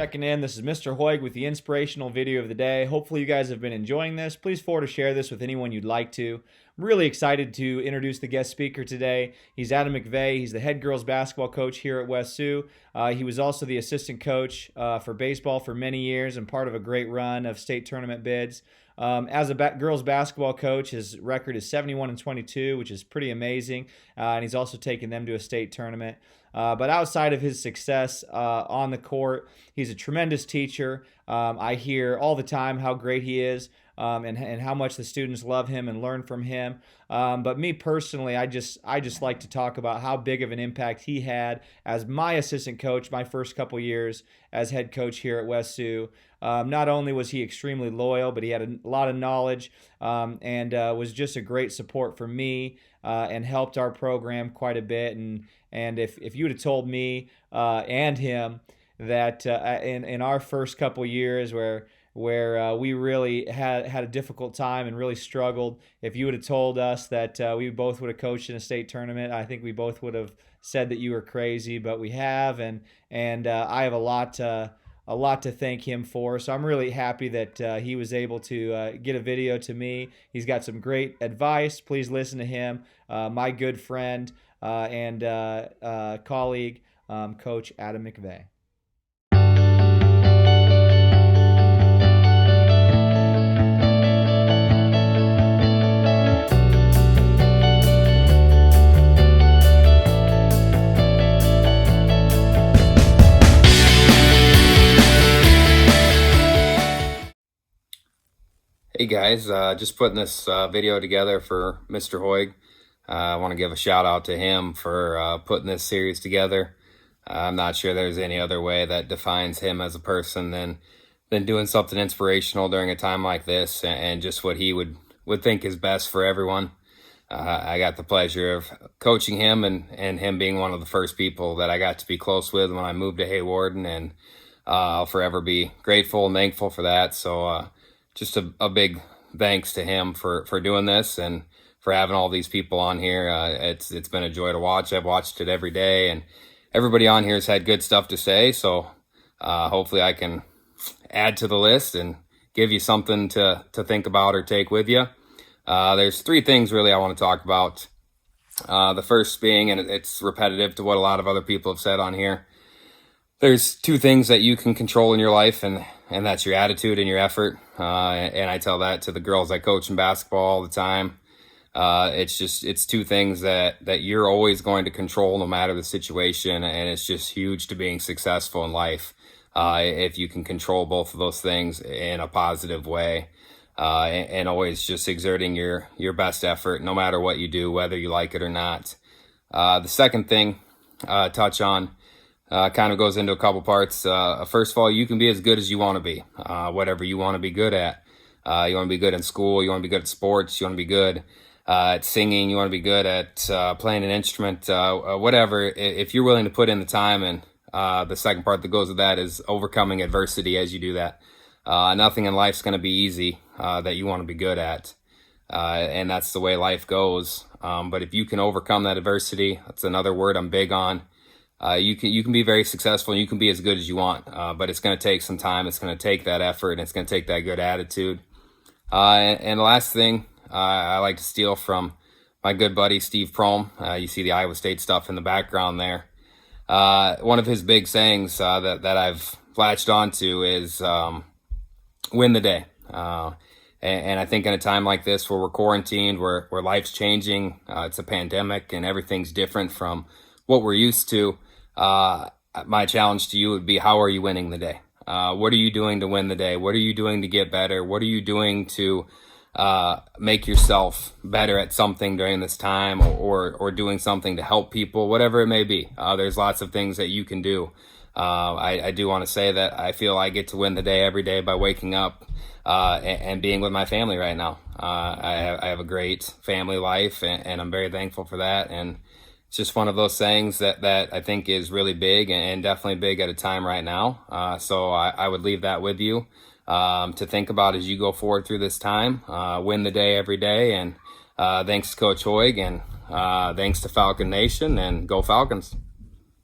checking in. This is Mr. Hoig with the inspirational video of the day. Hopefully you guys have been enjoying this. Please forward or share this with anyone you'd like to. I'm really excited to introduce the guest speaker today. He's Adam McVay. He's the head girls basketball coach here at West Sioux. He was also the assistant coach for baseball for many years and part of a great run of state tournament bids. As a girls basketball coach, his record is 71-22, which is pretty amazing, and he's also taken them to a state tournament. But outside of his success on the court, he's a tremendous teacher. I hear all the time how great he is and how much the students love him and learn from him. But me personally, I just like to talk about how big of an impact he had as my assistant coach my first couple years as head coach here at West Sioux. Not only was he extremely loyal, but he had a lot of knowledge and was just a great support for me and helped our program quite a bit. And if you would have told me and him that in our first couple years where we really had a difficult time and really struggled, if you would have told us that we both would have coached in a state tournament, I think we both would have said that you were crazy. But we have, and I have a lot to thank him for. So I'm really happy that he was able to get a video to me. He's got some great advice. Please listen to him. My good friend and colleague, Coach Adam McVay. Hey guys, just putting this video together for Mr. Hoig. I want to give a shout out to him for putting this series together. I'm not sure there's any other way that defines him as a person than doing something inspirational during a time like this and just what he would think is best for everyone. I got the pleasure of coaching him and him being one of the first people that I got to be close with when I moved to Haywarden, and I'll forever be grateful and thankful for that. So just a big thanks to him for doing this and for having all these people on here. It's been a joy to watch. I've watched it every day, and everybody on here has had good stuff to say. So hopefully I can add to the list and give you something to think about or take with you. There's three things really I want to talk about. The first being, and it's repetitive to what a lot of other people have said on here, there's two things that you can control in your life, and that's your attitude and your effort. And I tell that to the girls I coach in basketball all the time. It's two things that you're always going to control no matter the situation. And it's just huge to being successful in life. If you can control both of those things in a positive way, and always just exerting your best effort, no matter what you do, whether you like it or not. The second thing, touch on, kind of goes into a couple parts. First of all, you can be as good as you want to be, whatever you want to be good at. You want to be good in school, you want to be good at sports, you want to be good at singing, you want to be good at playing an instrument, whatever. If you're willing to put in the time, and the second part that goes with that is overcoming adversity as you do that. Nothing in life's going to be easy that you want to be good at, and that's the way life goes. But if you can overcome that adversity, that's another word I'm big on. You can be very successful, and you can be as good as you want, but it's going to take some time. It's going to take that effort, and it's going to take that good attitude. And the last thing I like to steal from my good buddy Steve Prohm. You see the Iowa State stuff in the background there. One of his big sayings that I've latched onto is win the day. And I think in a time like this where we're quarantined, where life's changing, it's a pandemic and everything's different from what we're used to, my challenge to you would be, how are you winning the day? What are you doing to win the day? What are you doing to get better? What are you doing to make yourself better at something during this time, or doing something to help people, whatever it may be? There's lots of things that you can do. I do want to say that I feel I get to win the day every day by waking up and being with my family right now. I have a great family life, and I'm very thankful for that. And it's just one of those things that I think is really big, and definitely big at a time right now. So I would leave that with you to think about as you go forward through this time. Win the day every day. And thanks to Coach Hoig, and thanks to Falcon Nation, and go Falcons.